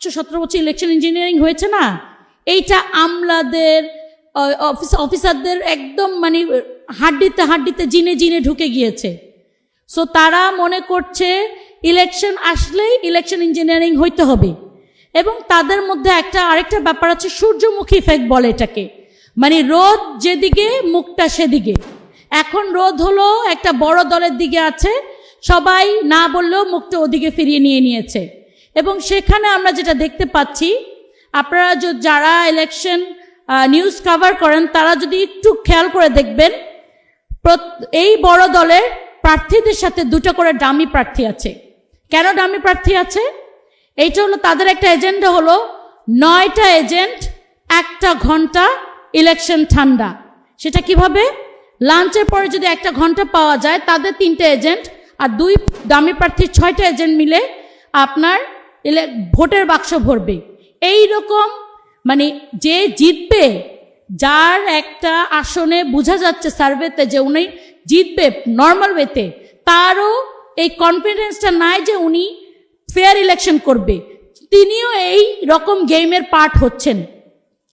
17 বছর election engineering হয়েছে না, এইটা আমলাদের অফিসারদের একদম মানে হাড্ডিতে হাড্ডিতে জিনে জিনে ঢুকে গিয়েছে। সো তারা মনে করছে ইলেকশন আসলেই ইলেকশন ইঞ্জিনিয়ারিং হইতে হবে। এবং তাদের মধ্যে আরেকটা ব্যাপার আছে, সূর্যমুখী ইফেক্ট বলে এটাকে, মানে রোদ যেদিকে মুখটা সেদিকে। এখন রোদ হলো একটা বড় দলের দিকে আছে, সবাই না বললেও মুখটা ওদিকে ফিরিয়ে নিয়েছে। এবং সেখানে আমরা যেটা দেখতে পাচ্ছি, আপনারা যারা ইলেকশন নিউজ কভার করেন তারা যদি একটু খেয়াল করে দেখবেন, এই বড় দলের প্রার্থীদের সাথে 2টা করে ডামি প্রার্থী আছে। কেন ডামি প্রার্থী আছে? এইটা হলো তাদের একটা এজেন্ডা হলো 9টা এজেন্ট 1টা ঘন্টা ইলেকশন ঠান্ডা। সেটা কিভাবে? লাঞ্চের পরে যদি 1টা ঘন্টা পাওয়া যায়, তাদের 3টে এজেন্ট আর 2 ডামি প্রার্থীর 6টা এজেন্ট মিলে আপনার ভোটের বাক্স ভরবে। এই রকম মানে যে জিতবে, যার একটা আসনে বোঝা যাচ্ছে সার্ভেতে যে উনি জিতবে নর্মাল ওয়েতে, তারও এই কনফিডেন্সটা নাই যে উনি ফেয়ার ইলেকশন করবে, তিনিও এই রকম গেমের পার্ট হচ্ছেন।